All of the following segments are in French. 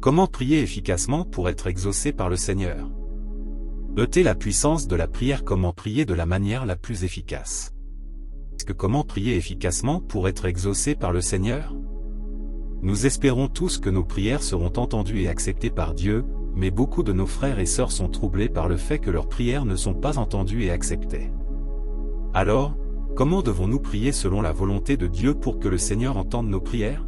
Comment prier efficacement pour être exaucé par le Seigneur? Ôtez la puissance de la prière. Comment prier de la manière la plus efficace? Comment prier efficacement pour être exaucé par le Seigneur? Nous espérons tous que nos prières seront entendues et acceptées par Dieu, mais beaucoup de nos frères et sœurs sont troublés par le fait que leurs prières ne sont pas entendues et acceptées. Alors, comment devons-nous prier selon la volonté de Dieu pour que le Seigneur entende nos prières?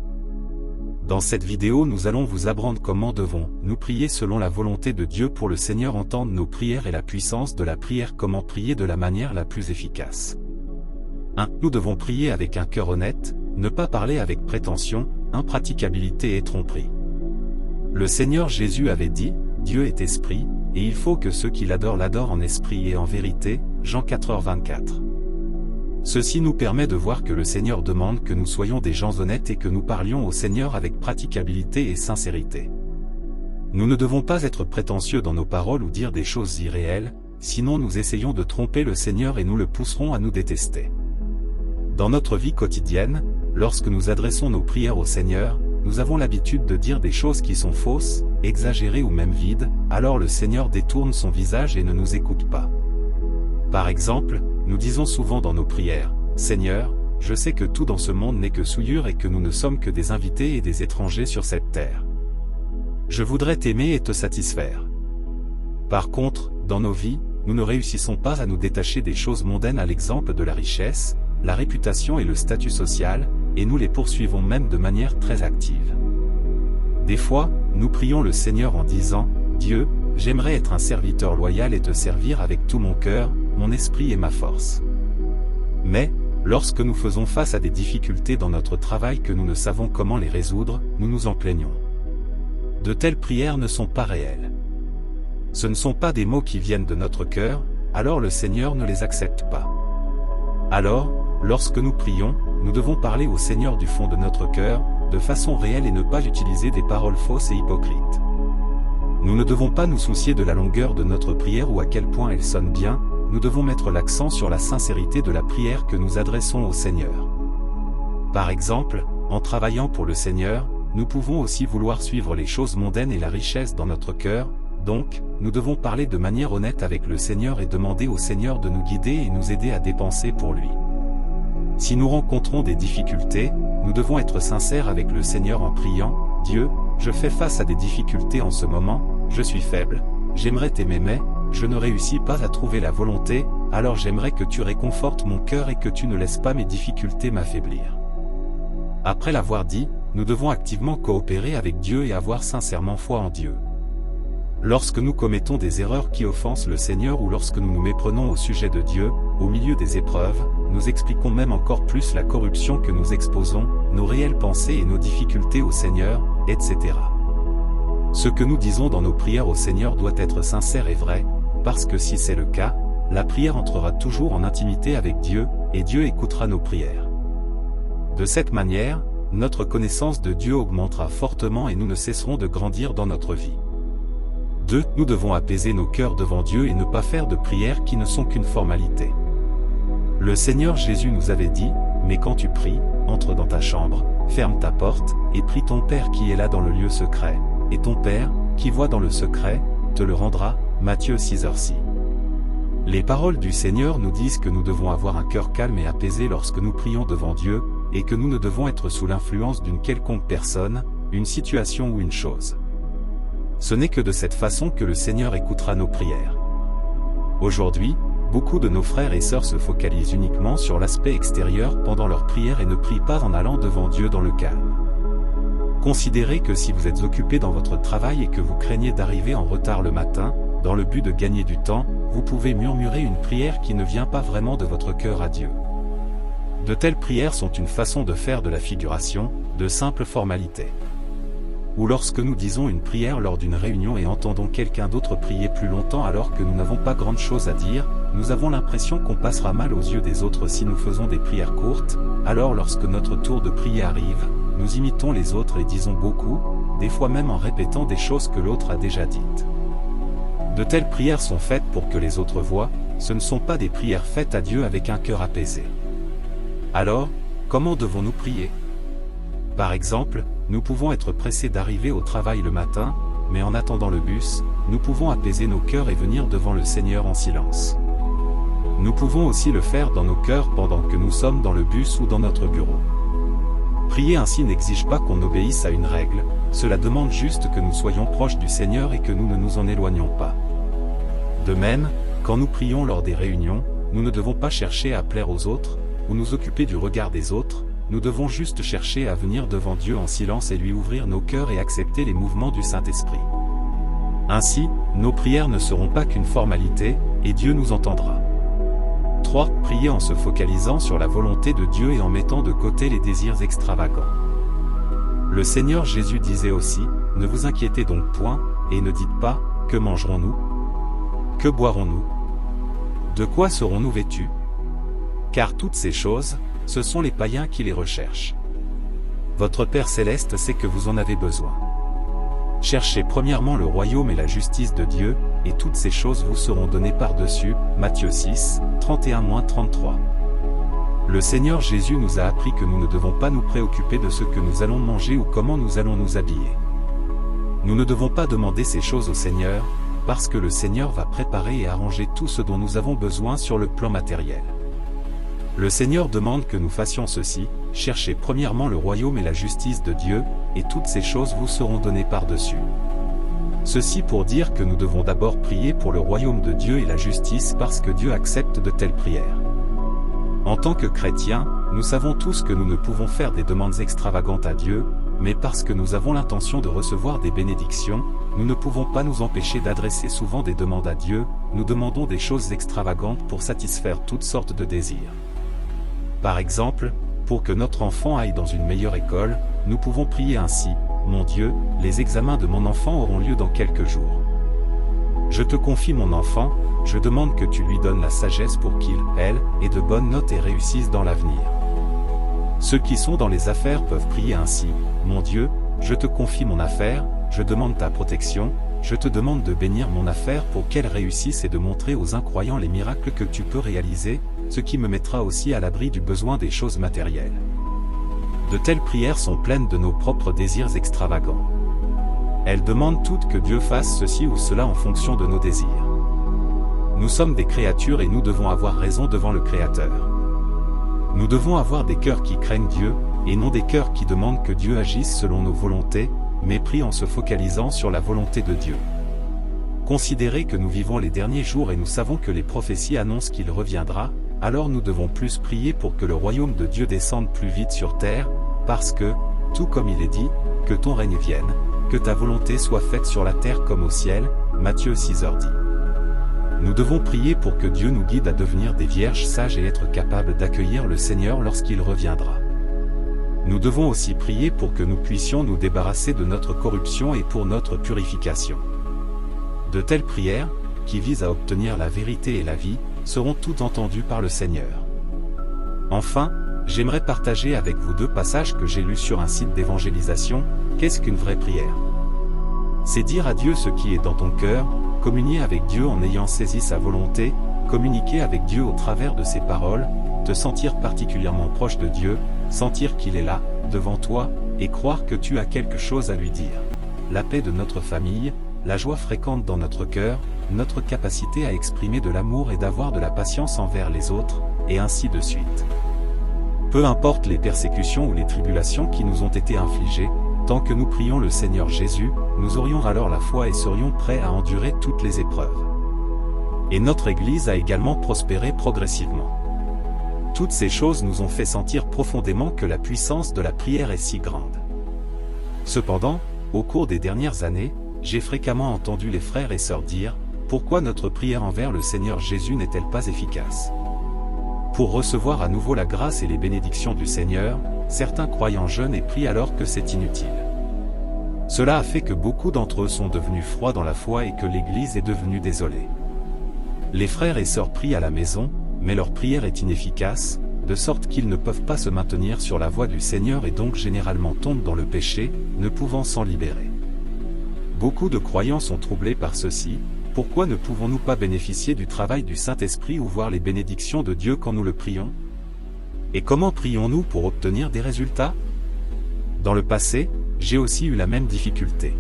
Dans cette vidéo, nous allons vous apprendre comment devons-nous prier selon la volonté de Dieu pour le Seigneur entende nos prières et la puissance de la prière. Comment prier de la manière la plus efficace. 1. Nous devons prier avec un cœur honnête, ne pas parler avec prétention, impraticabilité et tromperie. Le Seigneur Jésus avait dit, « Dieu est esprit, et il faut que ceux qui l'adorent l'adorent en esprit et en vérité » Jean 4h24. Ceci nous permet de voir que le Seigneur demande que nous soyons des gens honnêtes et que nous parlions au Seigneur avec praticabilité et sincérité. Nous ne devons pas être prétentieux dans nos paroles ou dire des choses irréelles, sinon nous essayons de tromper le Seigneur et nous le pousserons à nous détester. Dans notre vie quotidienne, lorsque nous adressons nos prières au Seigneur, nous avons l'habitude de dire des choses qui sont fausses, exagérées ou même vides, alors le Seigneur détourne son visage et ne nous écoute pas. Par exemple, nous disons souvent dans nos prières, « Seigneur, je sais que tout dans ce monde n'est que souillure et que nous ne sommes que des invités et des étrangers sur cette terre. Je voudrais t'aimer et te satisfaire. » Par contre, dans nos vies, nous ne réussissons pas à nous détacher des choses mondaines à l'exemple de la richesse, la réputation et le statut social, et nous les poursuivons même de manière très active. Des fois, nous prions le Seigneur en disant, « Dieu, j'aimerais être un serviteur loyal et te servir avec tout mon cœur, mon esprit et ma force. » Mais, lorsque nous faisons face à des difficultés dans notre travail que nous ne savons comment les résoudre, nous nous en plaignons. De telles prières ne sont pas réelles. Ce ne sont pas des mots qui viennent de notre cœur, alors le Seigneur ne les accepte pas. Alors, lorsque nous prions, nous devons parler au Seigneur du fond de notre cœur, de façon réelle et ne pas utiliser des paroles fausses et hypocrites. Nous ne devons pas nous soucier de la longueur de notre prière ou à quel point elle sonne bien, nous devons mettre l'accent sur la sincérité de la prière que nous adressons au Seigneur. Par exemple, en travaillant pour le Seigneur, nous pouvons aussi vouloir suivre les choses mondaines et la richesse dans notre cœur, donc, nous devons parler de manière honnête avec le Seigneur et demander au Seigneur de nous guider et nous aider à dépenser pour lui. Si nous rencontrons des difficultés, nous devons être sincères avec le Seigneur en priant, « Dieu, je fais face à des difficultés en ce moment, je suis faible, j'aimerais t'aimer mais, je ne réussis pas à trouver la volonté, alors j'aimerais que tu réconfortes mon cœur et que tu ne laisses pas mes difficultés m'affaiblir. » Après l'avoir dit, nous devons activement coopérer avec Dieu et avoir sincèrement foi en Dieu. Lorsque nous commettons des erreurs qui offensent le Seigneur ou lorsque nous nous méprenons au sujet de Dieu, au milieu des épreuves, nous expliquons même encore plus la corruption que nous exposons, nos réelles pensées et nos difficultés au Seigneur, etc. Ce que nous disons dans nos prières au Seigneur doit être sincère et vrai, parce que si c'est le cas, la prière entrera toujours en intimité avec Dieu, et Dieu écoutera nos prières. De cette manière, notre connaissance de Dieu augmentera fortement et nous ne cesserons de grandir dans notre vie. 2. Nous devons apaiser nos cœurs devant Dieu et ne pas faire de prières qui ne sont qu'une formalité. Le Seigneur Jésus nous avait dit, « Mais quand tu pries, entre dans ta chambre, ferme ta porte, et prie ton Père qui est là dans le lieu secret, et ton Père, qui voit dans le secret, te le rendra. » Matthieu 6h6. Les paroles du Seigneur nous disent que nous devons avoir un cœur calme et apaisé lorsque nous prions devant Dieu, et que nous ne devons être sous l'influence d'une quelconque personne, une situation ou une chose. Ce n'est que de cette façon que le Seigneur écoutera nos prières. Aujourd'hui, beaucoup de nos frères et sœurs se focalisent uniquement sur l'aspect extérieur pendant leur prière et ne prient pas en allant devant Dieu dans le calme. Considérez que si vous êtes occupé dans votre travail et que vous craignez d'arriver en retard le matin, dans le but de gagner du temps, vous pouvez murmurer une prière qui ne vient pas vraiment de votre cœur à Dieu. De telles prières sont une façon de faire de la figuration, de simples formalités. Ou lorsque nous disons une prière lors d'une réunion et entendons quelqu'un d'autre prier plus longtemps alors que nous n'avons pas grande chose à dire, nous avons l'impression qu'on passera mal aux yeux des autres si nous faisons des prières courtes, alors lorsque notre tour de prier arrive, nous imitons les autres et disons beaucoup, des fois même en répétant des choses que l'autre a déjà dites. De telles prières sont faites pour que les autres voient, ce ne sont pas des prières faites à Dieu avec un cœur apaisé. Alors, comment devons-nous prier ? Par exemple, nous pouvons être pressés d'arriver au travail le matin, mais en attendant le bus, nous pouvons apaiser nos cœurs et venir devant le Seigneur en silence. Nous pouvons aussi le faire dans nos cœurs pendant que nous sommes dans le bus ou dans notre bureau. Prier ainsi n'exige pas qu'on obéisse à une règle, cela demande juste que nous soyons proches du Seigneur et que nous ne nous en éloignions pas. De même, quand nous prions lors des réunions, nous ne devons pas chercher à plaire aux autres, ou nous occuper du regard des autres, nous devons juste chercher à venir devant Dieu en silence et lui ouvrir nos cœurs et accepter les mouvements du Saint-Esprit. Ainsi, nos prières ne seront pas qu'une formalité, et Dieu nous entendra. 3. Prier en se focalisant sur la volonté de Dieu et en mettant de côté les désirs extravagants. Le Seigneur Jésus disait aussi, « Ne vous inquiétez donc point, et ne dites pas, que mangerons-nous? Que boirons-nous? De quoi serons-nous vêtus? Car toutes ces choses, ce sont les païens qui les recherchent. Votre Père Céleste sait que vous en avez besoin. Cherchez premièrement le royaume et la justice de Dieu, et toutes ces choses vous seront données par-dessus. » Matthieu 6, 31-33. Le Seigneur Jésus nous a appris que nous ne devons pas nous préoccuper de ce que nous allons manger ou comment nous allons nous habiller. Nous ne devons pas demander ces choses au Seigneur, parce que le Seigneur va préparer et arranger tout ce dont nous avons besoin sur le plan matériel. Le Seigneur demande que nous fassions ceci, cherchez premièrement le royaume et la justice de Dieu, et toutes ces choses vous seront données par-dessus. Ceci pour dire que nous devons d'abord prier pour le royaume de Dieu et la justice parce que Dieu accepte de telles prières. En tant que chrétiens, nous savons tous que nous ne pouvons faire des demandes extravagantes à Dieu, mais parce que nous avons l'intention de recevoir des bénédictions, nous ne pouvons pas nous empêcher d'adresser souvent des demandes à Dieu, nous demandons des choses extravagantes pour satisfaire toutes sortes de désirs. Par exemple, pour que notre enfant aille dans une meilleure école, nous pouvons prier ainsi, « Mon Dieu, les examens de mon enfant auront lieu dans quelques jours. Je te confie mon enfant, je demande que tu lui donnes la sagesse pour qu'il, elle, ait de bonnes notes et réussisse dans l'avenir. » Ceux qui sont dans les affaires peuvent prier ainsi, « Mon Dieu, je te confie mon affaire, je demande ta protection, je te demande de bénir mon affaire pour qu'elle réussisse et de montrer aux incroyants les miracles que tu peux réaliser, ce qui me mettra aussi à l'abri du besoin des choses matérielles. » De telles prières sont pleines de nos propres désirs extravagants. Elles demandent toutes que Dieu fasse ceci ou cela en fonction de nos désirs. Nous sommes des créatures et nous devons avoir raison devant le Créateur. Nous devons avoir des cœurs qui craignent Dieu, et non des cœurs qui demandent que Dieu agisse selon nos volontés, mais prient en se focalisant sur la volonté de Dieu. Considérez que nous vivons les derniers jours et nous savons que les prophéties annoncent qu'il reviendra, alors nous devons plus prier pour que le royaume de Dieu descende plus vite sur terre, parce que, tout comme il est dit, que ton règne vienne, que ta volonté soit faite sur la terre comme au ciel, Matthieu 6h10. Nous devons prier pour que Dieu nous guide à devenir des vierges sages et être capables d'accueillir le Seigneur lorsqu'il reviendra. Nous devons aussi prier pour que nous puissions nous débarrasser de notre corruption et pour notre purification. De telles prières, qui visent à obtenir la vérité et la vie, seront toutes entendues par le Seigneur. Enfin, j'aimerais partager avec vous deux passages que j'ai lus sur un site d'évangélisation. Qu'est-ce qu'une vraie prière? C'est dire à Dieu ce qui est dans ton cœur, communier avec Dieu en ayant saisi sa volonté, communiquer avec Dieu au travers de ses paroles, te sentir particulièrement proche de Dieu, sentir qu'il est là, devant toi, et croire que tu as quelque chose à lui dire. La paix de notre famille, la joie fréquente dans notre cœur, notre capacité à exprimer de l'amour et d'avoir de la patience envers les autres, et ainsi de suite. Peu importe les persécutions ou les tribulations qui nous ont été infligées, tant que nous prions le Seigneur Jésus, nous aurions alors la foi et serions prêts à endurer toutes les épreuves. Et notre Église a également prospéré progressivement. Toutes ces choses nous ont fait sentir profondément que la puissance de la prière est si grande. Cependant, au cours des dernières années, j'ai fréquemment entendu les frères et sœurs dire, pourquoi notre prière envers le Seigneur Jésus n'est-elle pas efficace? Pour recevoir à nouveau la grâce et les bénédictions du Seigneur, certains croyants jeûnent et prient alors que c'est inutile. Cela a fait que beaucoup d'entre eux sont devenus froids dans la foi et que l'Église est devenue désolée. Les frères et sœurs prient à la maison, mais leur prière est inefficace, de sorte qu'ils ne peuvent pas se maintenir sur la voie du Seigneur et donc généralement tombent dans le péché, ne pouvant s'en libérer. Beaucoup de croyants sont troublés par ceci. Pourquoi ne pouvons-nous pas bénéficier du travail du Saint-Esprit ou voir les bénédictions de Dieu quand nous le prions? Et comment prions-nous pour obtenir des résultats? Dans le passé, j'ai aussi eu la même difficulté.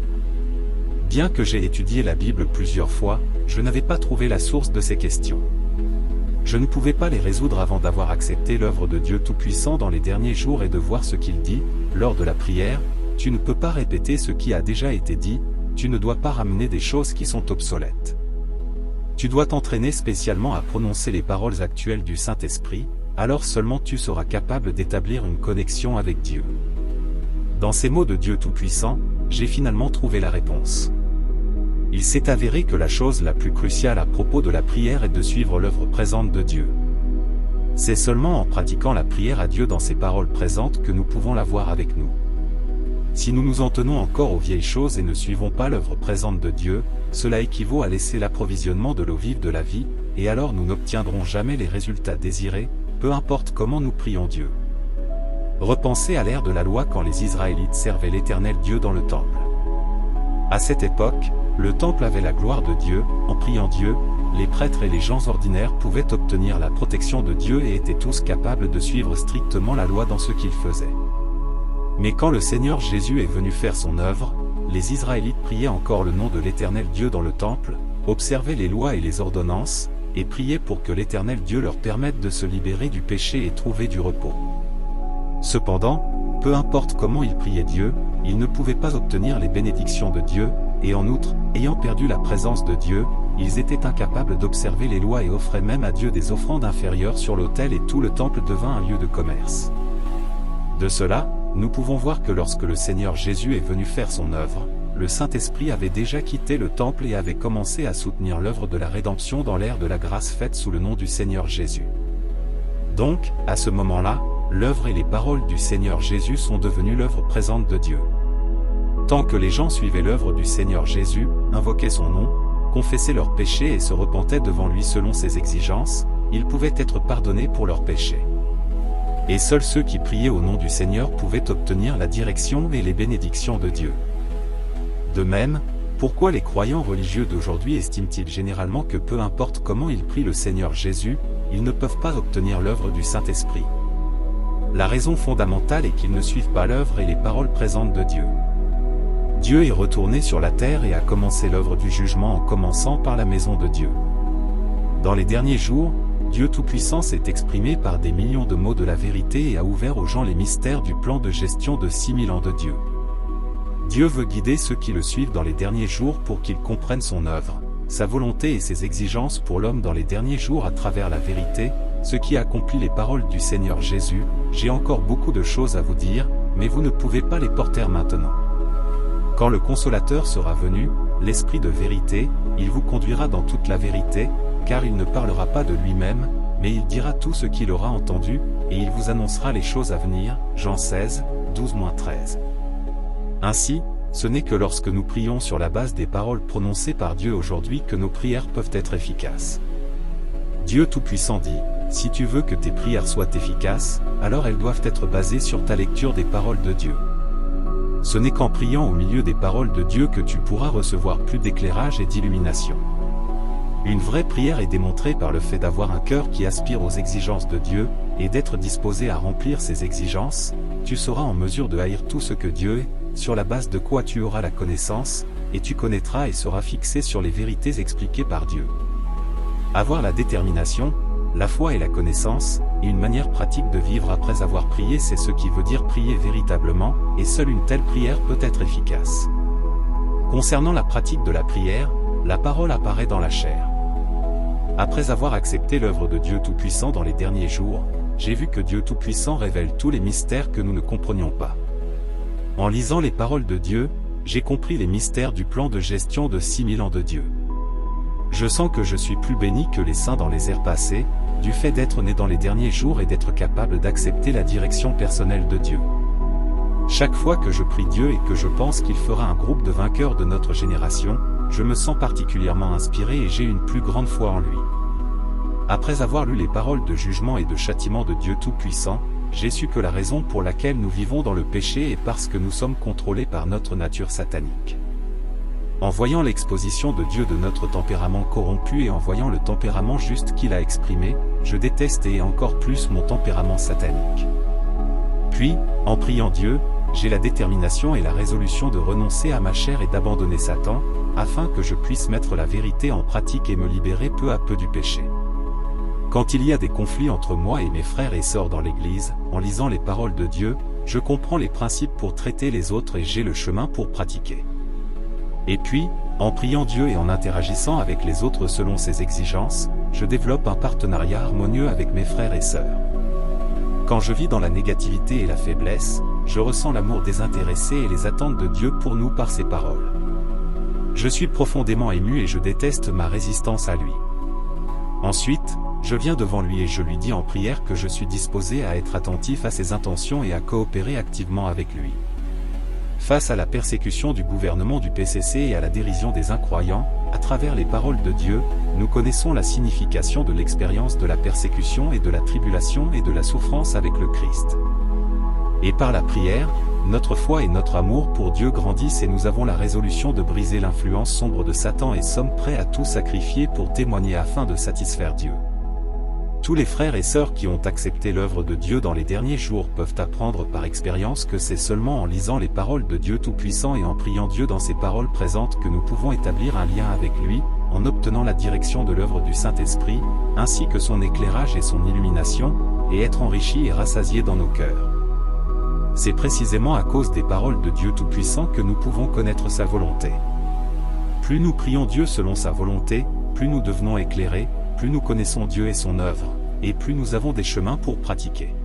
Bien que j'ai étudié la Bible plusieurs fois, je n'avais pas trouvé la source de ces questions. Je ne pouvais pas les résoudre avant d'avoir accepté l'œuvre de Dieu Tout-Puissant dans les derniers jours et de voir ce qu'il dit, lors de la prière. Tu ne peux pas répéter ce qui a déjà été dit, tu ne dois pas ramener des choses qui sont obsolètes. Tu dois t'entraîner spécialement à prononcer les paroles actuelles du Saint-Esprit, alors seulement tu seras capable d'établir une connexion avec Dieu. Dans ces mots de Dieu Tout-Puissant, j'ai finalement trouvé la réponse. Il s'est avéré que la chose la plus cruciale à propos de la prière est de suivre l'œuvre présente de Dieu. C'est seulement en pratiquant la prière à Dieu dans ses paroles présentes que nous pouvons l'avoir avec nous. Si nous nous en tenons encore aux vieilles choses et ne suivons pas l'œuvre présente de Dieu, cela équivaut à laisser l'approvisionnement de l'eau vive de la vie, et alors nous n'obtiendrons jamais les résultats désirés, peu importe comment nous prions Dieu. Repensez à l'ère de la loi quand les Israélites servaient l'Éternel Dieu dans le temple. À cette époque, le temple avait la gloire de Dieu. En priant Dieu, les prêtres et les gens ordinaires pouvaient obtenir la protection de Dieu et étaient tous capables de suivre strictement la loi dans ce qu'ils faisaient. Mais quand le Seigneur Jésus est venu faire son œuvre, les Israélites priaient encore le nom de l'Éternel Dieu dans le temple, observaient les lois et les ordonnances, et priaient pour que l'Éternel Dieu leur permette de se libérer du péché et trouver du repos. Cependant, peu importe comment ils priaient Dieu, ils ne pouvaient pas obtenir les bénédictions de Dieu, et en outre, ayant perdu la présence de Dieu, ils étaient incapables d'observer les lois et offraient même à Dieu des offrandes inférieures sur l'autel et tout le temple devint un lieu de commerce. De cela, nous pouvons voir que lorsque le Seigneur Jésus est venu faire son œuvre, le Saint-Esprit avait déjà quitté le temple et avait commencé à soutenir l'œuvre de la rédemption dans l'ère de la grâce faite sous le nom du Seigneur Jésus. Donc, à ce moment-là, l'œuvre et les paroles du Seigneur Jésus sont devenues l'œuvre présente de Dieu. Tant que les gens suivaient l'œuvre du Seigneur Jésus, invoquaient son nom, confessaient leurs péchés et se repentaient devant lui selon ses exigences, ils pouvaient être pardonnés pour leurs péchés. Et seuls ceux qui priaient au nom du Seigneur pouvaient obtenir la direction et les bénédictions de Dieu. De même, pourquoi les croyants religieux d'aujourd'hui estiment-ils généralement que peu importe comment ils prient le Seigneur Jésus, ils ne peuvent pas obtenir l'œuvre du Saint-Esprit? La raison fondamentale est qu'ils ne suivent pas l'œuvre et les paroles présentes de Dieu. Dieu est retourné sur la terre et a commencé l'œuvre du jugement en commençant par la maison de Dieu. Dans les derniers jours, Dieu Tout-Puissant s'est exprimé par des millions de mots de la vérité et a ouvert aux gens les mystères du plan de gestion de 6000 ans de Dieu. Dieu veut guider ceux qui le suivent dans les derniers jours pour qu'ils comprennent son œuvre, sa volonté et ses exigences pour l'homme dans les derniers jours à travers la vérité, ce qui accomplit les paroles du Seigneur Jésus. J'ai encore beaucoup de choses à vous dire, mais vous ne pouvez pas les porter maintenant. Quand le Consolateur sera venu, l'Esprit de vérité, il vous conduira dans toute la vérité, car il ne parlera pas de lui-même, mais il dira tout ce qu'il aura entendu, et il vous annoncera les choses à venir. Jean 16, 12-13. Ainsi, ce n'est que lorsque nous prions sur la base des paroles prononcées par Dieu aujourd'hui que nos prières peuvent être efficaces. Dieu Tout-Puissant dit, « Si tu veux que tes prières soient efficaces, alors elles doivent être basées sur ta lecture des paroles de Dieu. » Ce n'est qu'en priant au milieu des paroles de Dieu que tu pourras recevoir plus d'éclairage et d'illumination. Une vraie prière est démontrée par le fait d'avoir un cœur qui aspire aux exigences de Dieu, et d'être disposé à remplir ces exigences. Tu seras en mesure de haïr tout ce que Dieu est, sur la base de quoi tu auras la connaissance, et tu connaîtras et seras fixé sur les vérités expliquées par Dieu. Avoir la détermination, la foi et la connaissance, et une manière pratique de vivre après avoir prié, c'est ce qui veut dire prier véritablement, et seule une telle prière peut être efficace. Concernant la pratique de la prière, la parole apparaît dans la chair. Après avoir accepté l'œuvre de Dieu Tout-Puissant dans les derniers jours, j'ai vu que Dieu Tout-Puissant révèle tous les mystères que nous ne comprenions pas. En lisant les paroles de Dieu, j'ai compris les mystères du plan de gestion de 6000 ans de Dieu. Je sens que je suis plus béni que les saints dans les ères passées, du fait d'être né dans les derniers jours et d'être capable d'accepter la direction personnelle de Dieu. Chaque fois que je prie Dieu et que je pense qu'il fera un groupe de vainqueurs de notre génération, je me sens particulièrement inspiré et j'ai une plus grande foi en lui. Après avoir lu les paroles de jugement et de châtiment de Dieu Tout-Puissant, j'ai su que la raison pour laquelle nous vivons dans le péché est parce que nous sommes contrôlés par notre nature satanique. En voyant l'exposition de Dieu de notre tempérament corrompu et en voyant le tempérament juste qu'il a exprimé, je déteste et encore plus mon tempérament satanique. Puis, en priant Dieu, j'ai la détermination et la résolution de renoncer à ma chair et d'abandonner Satan, afin que je puisse mettre la vérité en pratique et me libérer peu à peu du péché. Quand il y a des conflits entre moi et mes frères et sœurs dans l'Église, en lisant les paroles de Dieu, je comprends les principes pour traiter les autres et j'ai le chemin pour pratiquer. Et puis, en priant Dieu et en interagissant avec les autres selon ses exigences, je développe un partenariat harmonieux avec mes frères et sœurs. Quand je vis dans la négativité et la faiblesse, je ressens l'amour désintéressé et les attentes de Dieu pour nous par ses paroles. Je suis profondément ému et je déteste ma résistance à lui. Ensuite, je viens devant lui et je lui dis en prière que je suis disposé à être attentif à ses intentions et à coopérer activement avec lui. Face à la persécution du gouvernement du PCC et à la dérision des incroyants, à travers les paroles de Dieu, nous connaissons la signification de l'expérience de la persécution et de la tribulation et de la souffrance avec le Christ. Et par la prière, notre foi et notre amour pour Dieu grandissent et nous avons la résolution de briser l'influence sombre de Satan et sommes prêts à tout sacrifier pour témoigner afin de satisfaire Dieu. Tous les frères et sœurs qui ont accepté l'œuvre de Dieu dans les derniers jours peuvent apprendre par expérience que c'est seulement en lisant les paroles de Dieu Tout-Puissant et en priant Dieu dans ses paroles présentes que nous pouvons établir un lien avec lui, en obtenant la direction de l'œuvre du Saint-Esprit, ainsi que son éclairage et son illumination, et être enrichis et rassasiés dans nos cœurs. C'est précisément à cause des paroles de Dieu Tout-Puissant que nous pouvons connaître sa volonté. Plus nous prions Dieu selon sa volonté, plus nous devenons éclairés, plus nous connaissons Dieu et son œuvre, et plus nous avons des chemins pour pratiquer.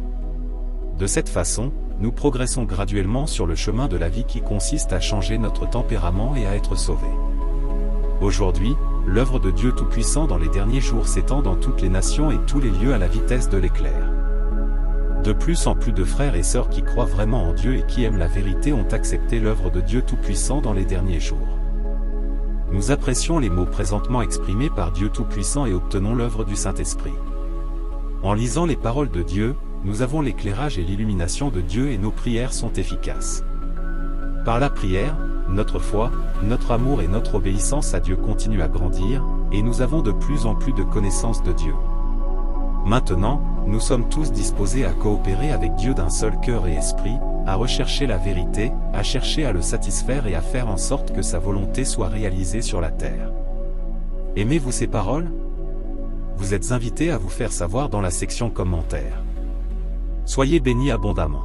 De cette façon, nous progressons graduellement sur le chemin de la vie qui consiste à changer notre tempérament et à être sauvés. Aujourd'hui, l'œuvre de Dieu Tout-Puissant dans les derniers jours s'étend dans toutes les nations et tous les lieux à la vitesse de l'éclair. De plus en plus de frères et sœurs qui croient vraiment en Dieu et qui aiment la vérité ont accepté l'œuvre de Dieu Tout-Puissant dans les derniers jours. Nous apprécions les mots présentement exprimés par Dieu Tout-Puissant et obtenons l'œuvre du Saint-Esprit. En lisant les paroles de Dieu, nous avons l'éclairage et l'illumination de Dieu et nos prières sont efficaces. Par la prière, notre foi, notre amour et notre obéissance à Dieu continuent à grandir, et nous avons de plus en plus de connaissances de Dieu. Maintenant, nous sommes tous disposés à coopérer avec Dieu d'un seul cœur et esprit, à rechercher la vérité, à chercher à le satisfaire et à faire en sorte que sa volonté soit réalisée sur la terre. Aimez-vous ces paroles? Vous êtes invités à vous faire savoir dans la section commentaires. Soyez bénis abondamment.